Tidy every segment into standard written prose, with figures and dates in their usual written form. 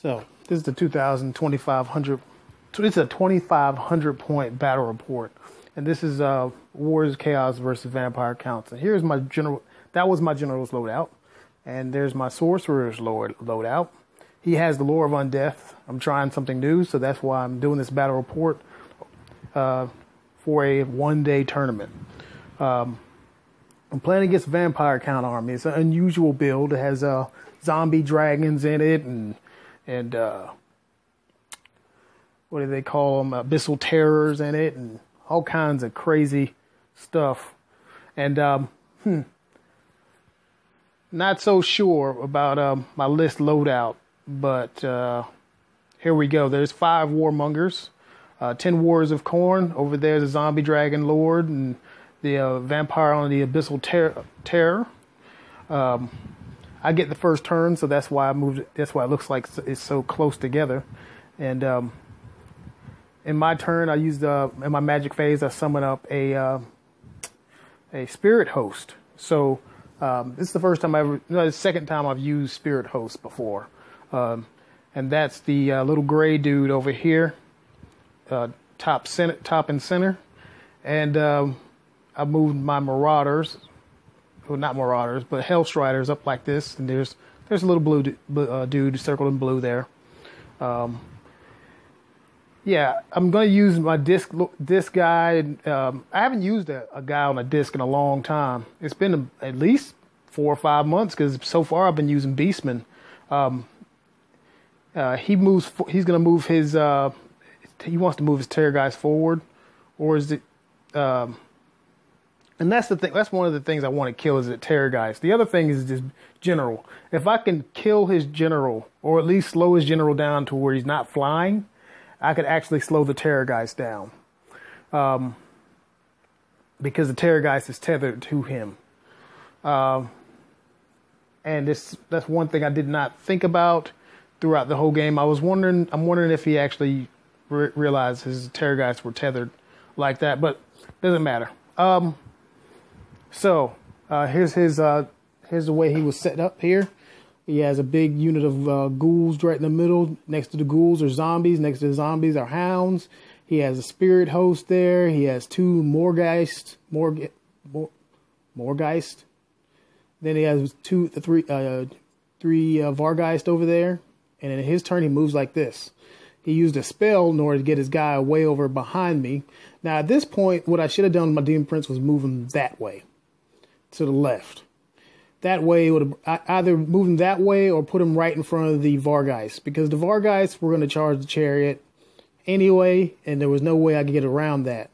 So this is the 2,500. So this is a 2,500 point battle report, and this is Warriors Chaos versus Vampire Counts. And here's my general. That was my general's loadout, and there's my sorcerer's loadout. He has the lore of undeath. I'm trying something new, so that's why I'm doing this battle report for a one-day tournament. I'm playing against Vampire Count Army. It's an unusual build. It has zombie dragons in it, and what do they call them? Abyssal terrors in it, and all kinds of crazy stuff. And not so sure about my list loadout, but here we go. There's 5 warmongers, 10 warriors of Khorne. Over there, the zombie dragon lord, and the vampire on the abyssal terror. I get the first turn, so that's why I moved it. That's why it looks like it's so close together. And in my turn, I used in my magic phase, I summon up a spirit host. So this is the first time the second time I've used spirit host before, and that's the little gray dude over here, top and center, and I moved my marauders. Well, not marauders, but Hellstriders up like this, and there's a little blue dude circled in blue there. Yeah, I'm going to use my disc guy. I haven't used a guy on a disc in a long time. It's been at least 4 or 5 months, because so far I've been using Beastman. He's going to move his. He wants to move his terror guys forward, or is it? And that's the thing. That's one of the things I want to kill is the terror guys. The other thing is just general. If I can kill his general, or at least slow his general down to where he's not flying, I could actually slow the terror guys down. Because the terror guys is tethered to him. And that's one thing I did not think about throughout the whole game. I'm wondering if he actually realized his terror guys were tethered like that, but doesn't matter. So here's the way he was set up here. He has a big unit of ghouls right in the middle. Next to the ghouls are zombies. Next to the zombies are hounds. He has a spirit host there. He has 2 Morgeist. Then he has 3 Vargeist over there. And in his turn, he moves like this. He used a spell in order to get his guy way over behind me. Now, at this point, what I should have done with my Demon Prince was move him that way, to the left. That way, it would have either moved him that way or put him right in front of the Vargeist, because the Vargeist were going to charge the chariot anyway, and there was no way I could get around that.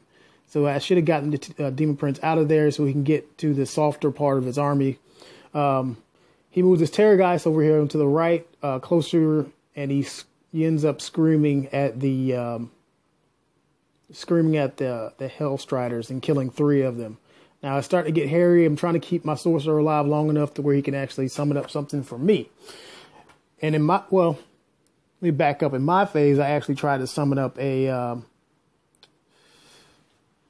So I should have gotten the Demon Prince out of there so he can get to the softer part of his army. He moved his Terrorgeist over here to the right, closer, and he ends up screaming at the Hellstriders and killing 3 of them. Now it's starting to get hairy. I'm trying to keep my sorcerer alive long enough to where he can actually summon up something for me. And let me back up. In my phase, I actually tried to summon up a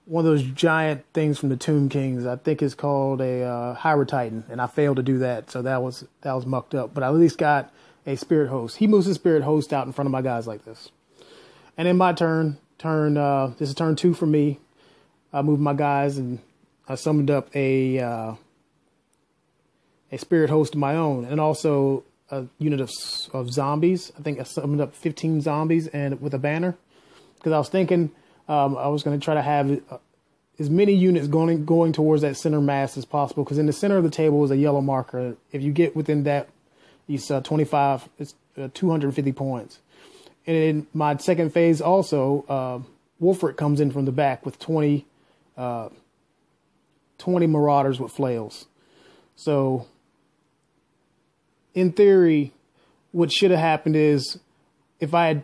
one of those giant things from the Tomb Kings. I think it's called a Hierotitan, and I failed to do that, so that was mucked up. But I at least got a spirit host. He moves his spirit host out in front of my guys like this. And in my turn, this is turn 2 for me. I moved my guys and I summoned up a spirit host of my own, and also a unit of zombies. I think I summoned up 15 zombies and with a banner, because I was thinking I was going to try to have as many units going towards that center mass as possible, because in the center of the table is a yellow marker. If you get within that, it's 25. It's 250 points. And in my second phase, also Wolfric comes in from the back with 20 marauders with flails. So in theory, what should have happened is if I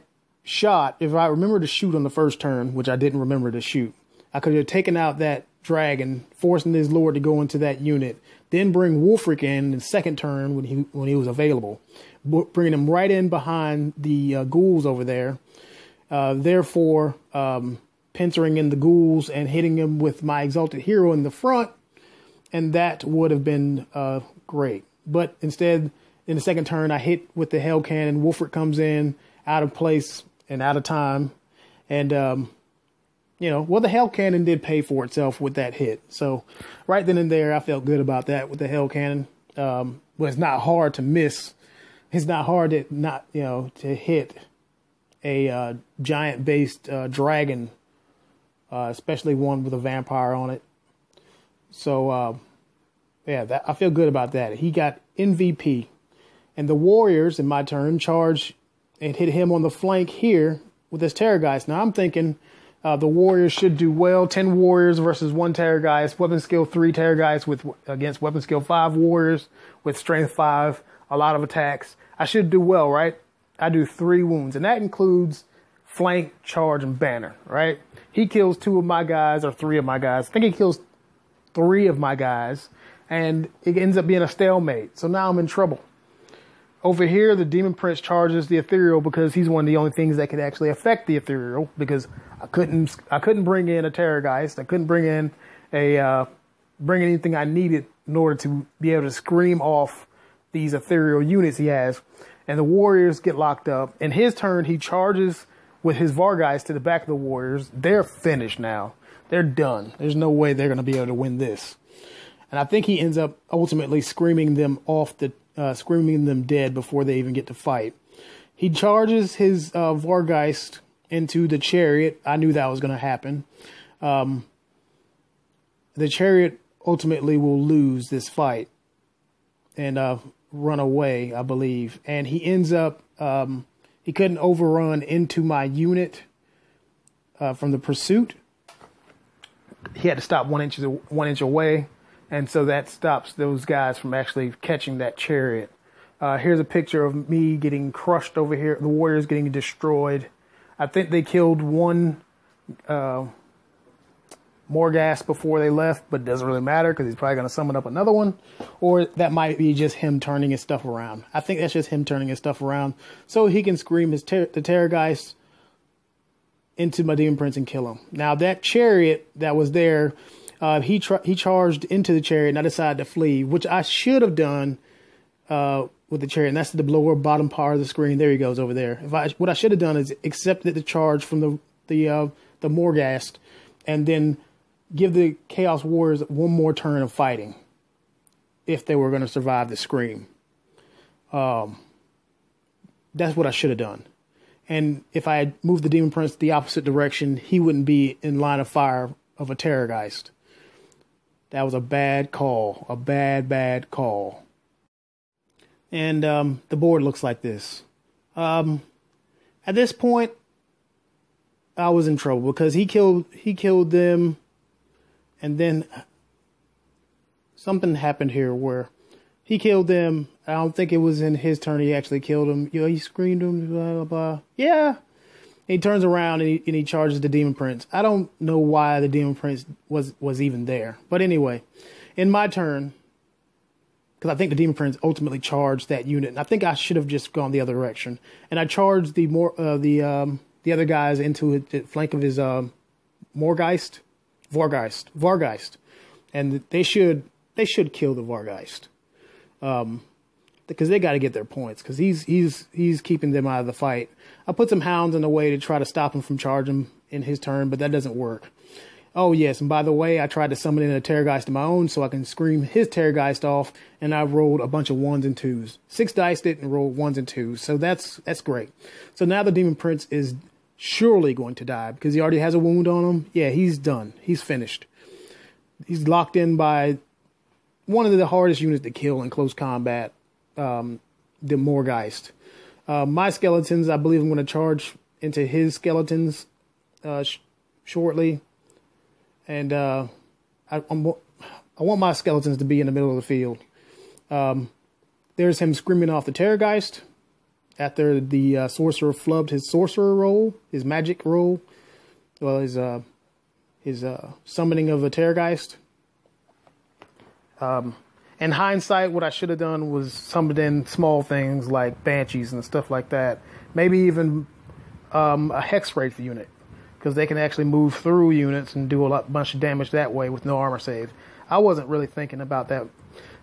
remember to shoot on the first turn, which I didn't remember to shoot, I could have taken out that dragon, forcing his lord to go into that unit, then bring Wolfric in the second turn when he was available, bringing him right in behind the ghouls over there, therefore pincering in the ghouls and hitting him with my Exalted Hero in the front, and that would have been great. But instead, In the second turn, I hit with the Hell Cannon. Wolfert comes in out of place and out of time. And, well, the Hell Cannon did pay for itself with that hit. So right then and there, I felt good about that with the Hell Cannon. But it's not hard to miss. It's not hard to hit a giant-based dragon, especially one with a vampire on it. So, I feel good about that. He got MVP. And the Warriors, in my turn, charge and hit him on the flank here with this Terrorgeist. Now, I'm thinking the Warriors should do well. 10 Warriors versus 1 Terrorgeist. Weapon skill 3 Terrorgeist against weapon skill 5 Warriors with strength 5. A lot of attacks. I should do well, right? I do 3 wounds. And that includes flank, charge, and banner, right? He kills 2 of my guys or 3 of my guys. I think he kills 3 of my guys. And it ends up being a stalemate. So now I'm in trouble. Over here, the Demon Prince charges the Ethereal because he's one of the only things that could actually affect the Ethereal, because I couldn't bring in a Terrorgeist. I couldn't bring in bring anything I needed in order to be able to scream off these Ethereal units he has. And the Warriors get locked up. In his turn, he charges with his Vargeist to the back of the Warriors. They're finished now. They're done. There's no way they're going to be able to win this. And I think he ends up ultimately screaming them dead before they even get to fight. He charges his Vargeist into the Chariot. I knew that was going to happen. The Chariot ultimately will lose this fight and run away, I believe. And he ends up, he couldn't overrun into my unit from the pursuit. He had to stop 1 inch away. And so that stops those guys from actually catching that Chariot. Here's a picture of me getting crushed over here. The Warriors getting destroyed. I think they killed 1 Morghast before they left, but it doesn't really matter because he's probably going to summon up another one. Or that might be just him turning his stuff around. I think that's just him turning his stuff around so he can scream the Terrorgeist into my Demon Prince and kill him. Now, that Chariot that was there, he charged into the Chariot, and I decided to flee, which I should have done with the Chariot. And that's the lower bottom part of the screen. There he goes over there. What I should have done is accepted the charge from the Morghast, and then give the Chaos Warriors 1 more turn of fighting if they were going to survive the scream. That's what I should have done. And if I had moved the Demon Prince the opposite direction, he wouldn't be in line of fire of a Terrorgeist. That was a bad call. A bad call. And the board looks like this. At this point, I was in trouble because he killed them, and then something happened here where he killed them. I don't think it was in his turn. He actually killed him. He screamed him, blah, blah, blah. Yeah. He turns around and he charges the Demon Prince. I don't know why the Demon Prince was even there. But anyway, in my turn, because I think the Demon Prince ultimately charged that unit, and I think I should have just gone the other direction. And I charged the other guys into the flank of his Vargeist, and they should kill the Vargeist, because they got to get their points, because he's keeping them out of the fight. I put some hounds in the way to try to stop him from charging in his turn, but that doesn't work. Oh yes, and by the way, I tried to summon in a Terrorgeist of my own so I can scream his Terrorgeist off, and I rolled a bunch of 1s and 2s. 6 diced it and rolled 1s and 2s, so that's great. So now the Demon Prince is surely going to die because he already has a wound on him. Yeah, he's done. He's finished. He's locked in by one of the hardest units to kill in close combat, the Morghast. My skeletons, I believe I'm going to charge into his skeletons shortly. And I want my skeletons to be in the middle of the field. There's him screaming off the Terrorgeist after the sorcerer flubbed his sorcerer roll, his magic roll. Well, his summoning of a Terrorgeist. In hindsight, what I should have done was summoned in small things like Banshees and stuff like that. Maybe even a Hex Wraith unit, because they can actually move through units and do a bunch of damage that way with no armor save. I wasn't really thinking about that.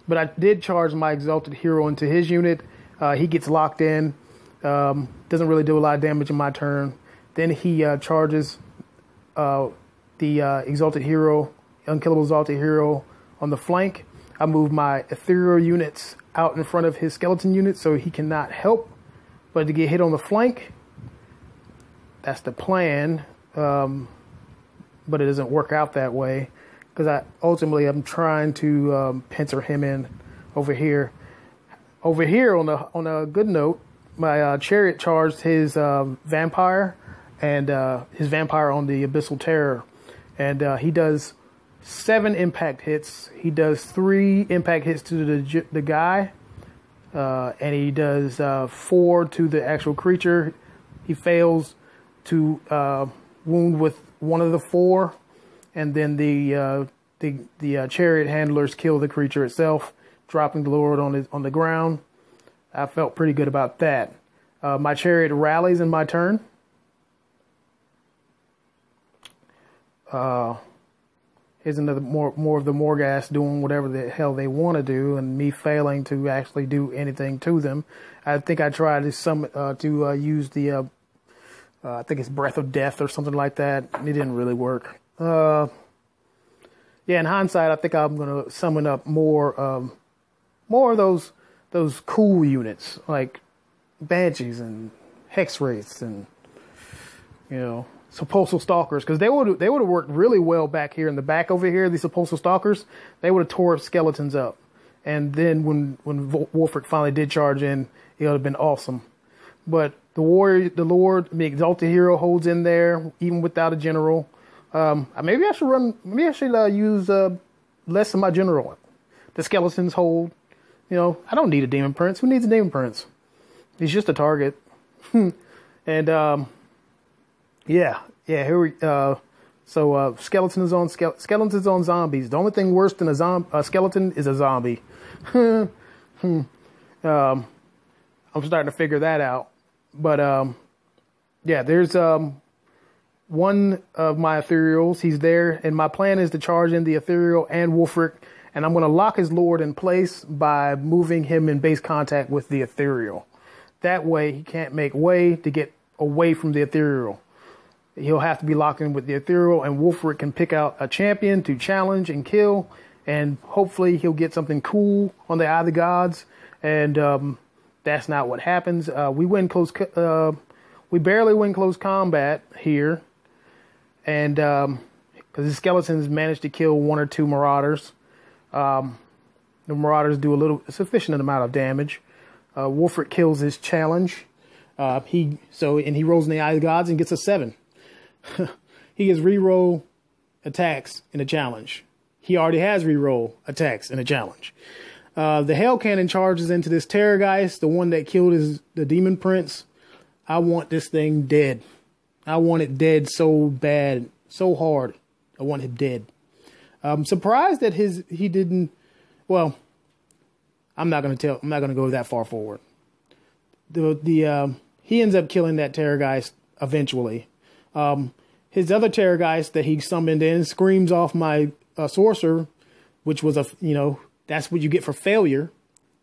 But I did charge my Exalted Hero into his unit, He gets locked in. Doesn't really do a lot of damage in my turn. Then he charges the Exalted Hero, Unkillable Exalted Hero on the flank. I move my ethereal units out in front of his skeleton units so he cannot help but to get hit on the flank. That's the plan, but it doesn't work out that way because ultimately I'm trying to pincer him in over here. Over here on a good note, my chariot charged his vampire and his vampire on the Abyssal Terror, and he does 7 impact hits. He does 3 impact hits to the guy, and he does 4 to the actual creature. He fails to wound with 1 of the 4, and then the chariot handlers kill the creature itself, dropping the Lord on the ground. I felt pretty good about that. My chariot rallies in my turn. Here's another more of the Morghast doing whatever the hell they want to do, and me failing to actually do anything to them. I think I tried to use the I think it's Breath of Death or something like that. It didn't really work. Yeah, in hindsight, I think I'm gonna summon up more of those cool units like Banshees and Hex Wraiths and Sepulchral Stalkers, because they would have worked really well back here in the back over here. These Sepulchral Stalkers, they would have tore skeletons up, and then when Wulfric finally did charge in, it would have been awesome. But the Lord, the Exalted Hero holds in there even without a general. Maybe I should use less of my general. The skeletons hold. I don't need a Demon Prince. Who needs a Demon Prince? He's just a target. And yeah. Here we skeletons on zombies. The only thing worse than a skeleton is a zombie. I'm starting to figure that out. But yeah, there's one of my ethereals. He's there, and my plan is to charge in the ethereal and Wulfric, and I'm going to lock his Lord in place by moving him in base contact with the ethereal. That way, he can't make way to get away from the ethereal. He'll have to be locked in with the ethereal, and Wulfric can pick out a champion to challenge and kill, and hopefully he'll get something cool on the Eye of the Gods. And that's not what happens. We barely win close combat here, and because the skeletons managed to kill 1 or 2 marauders. The marauders do a sufficient amount of damage. Wulfric kills his challenge. He rolls in the Eye of the Gods and gets a 7. He gets reroll attacks in a challenge. He already has reroll attacks in a challenge. The Hell Cannon charges into this Terrorgeist, the one that killed the Demon Prince. I want this thing dead. I want it dead so bad, so hard. I want him dead. I'm surprised that he didn't. Well, I'm not going to go that far forward. He ends up killing that Terrorgeist eventually. His other Terrorgeist that he summoned in screams off my sorcerer, which was that's what you get for failure.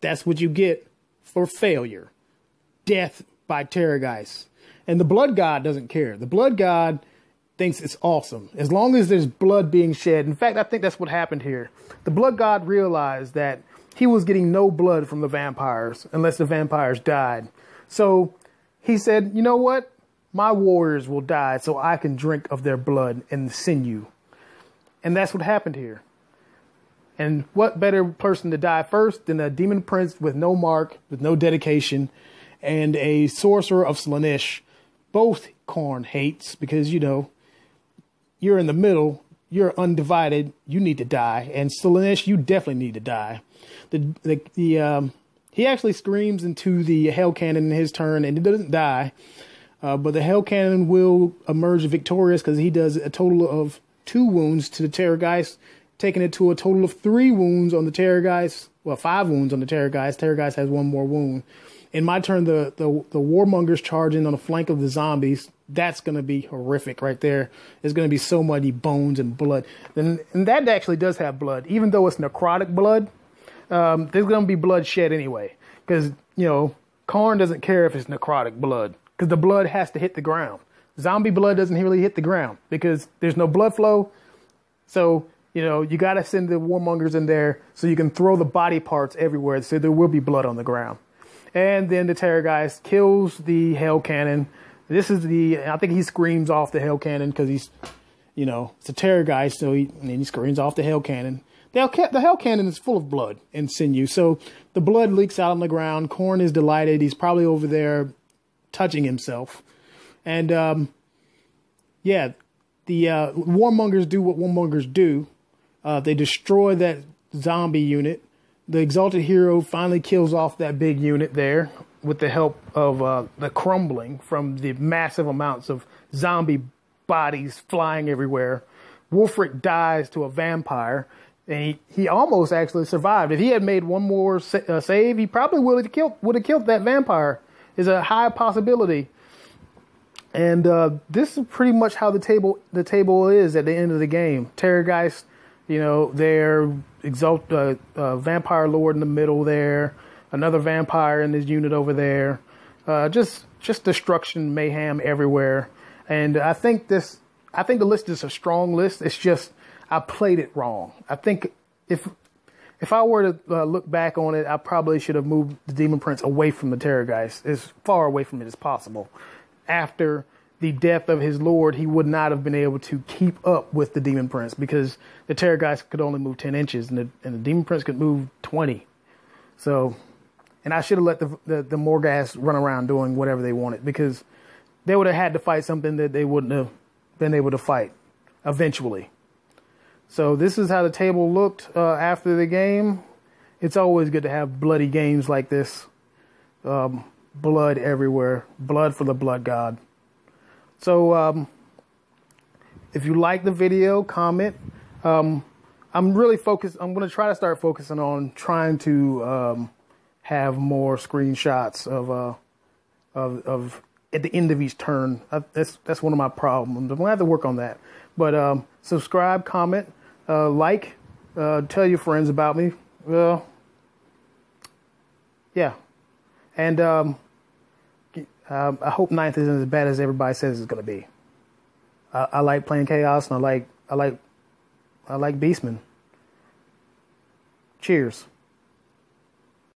That's what you get for failure. Death by Terrorgeist. And the Blood God doesn't care. The Blood God thinks it's awesome. As long as there's blood being shed. In fact, I think that's what happened here. The Blood God realized that he was getting no blood from the vampires unless the vampires died. So he said, you know what? My warriors will die so I can drink of their blood and sinew. And that's what happened here. And what better person to die first than a Demon Prince with no mark, with no dedication, and a sorcerer of Slaanesh. Both Khorne hates because, you're in the middle, you're undivided, you need to die. And Slaanesh, you definitely need to die. He actually screams into the Hell Cannon in his turn, and it doesn't die. But the Hell Cannon will emerge victorious because he does a total of 2 wounds to the Terrorgeist, taking it to a total of 3 wounds on the Terrorgeist. Well, 5 wounds on the Terrorgeist. Terrorgeist has 1 more wound. In my turn, the Warmongers charge in on the flank of the zombies. That's going to be horrific right there. There's going to be so many bones and blood. And that actually does have blood. Even though it's necrotic blood, there's going to be blood shed anyway. Because, Karn doesn't care if it's necrotic blood because the blood has to hit the ground. Zombie blood doesn't really hit the ground because there's no blood flow. So, you know, you got to send the warmongers in there so you can throw the body parts everywhere so there will be blood on the ground. And then the Terrorgeist kills the Hell Cannon. This is I think he screams off the Hell Cannon because he's, you know, it's a Terrorgeist, so he screams off the Hell Cannon. The Hell Cannon is full of blood and sinew, so the blood leaks out on the ground. Khorne is delighted. He's probably over there touching himself. And, yeah, the warmongers do what warmongers do. They destroy that zombie unit. The Exalted Hero finally kills off that big unit there with the help of the crumbling from the massive amounts of zombie bodies flying everywhere. Wulfric dies to a vampire, and he almost actually survived. If he had made one more save, he probably would have killed that vampire. Is a high possibility. And this is pretty much how the table is at the end of the game. Terrorgeist, you know, their Vampire Lord in the middle there, another vampire in this unit over there. Just destruction, mayhem everywhere. And I think the list is a strong list. It's just I played it wrong. I think if I were to look back on it, I probably should have moved the Demon Prince away from the Terrorgeist, as far away from it as possible. After the death of his lord, he would not have been able to keep up with the Demon Prince because the Terrorgeist could only move 10 inches and the Demon Prince could move 20. So, and I should have let the Morghast run around doing whatever they wanted because they would have had to fight something that they wouldn't have been able to fight eventually. So this is how the table looked after the game. It's always good to have bloody games like this. Blood everywhere. Blood for the blood god. So if you like the video, comment. I'm really focused. I'm going to try to start focusing on trying to have more screenshots of at the end of each turn. That's one of my problems. I'm going to have to work on that. But subscribe, comment, like, tell your friends about me. Yeah. And I hope 9th isn't as bad as everybody says it's going to be. I like playing Chaos, and I like Beastman. Cheers.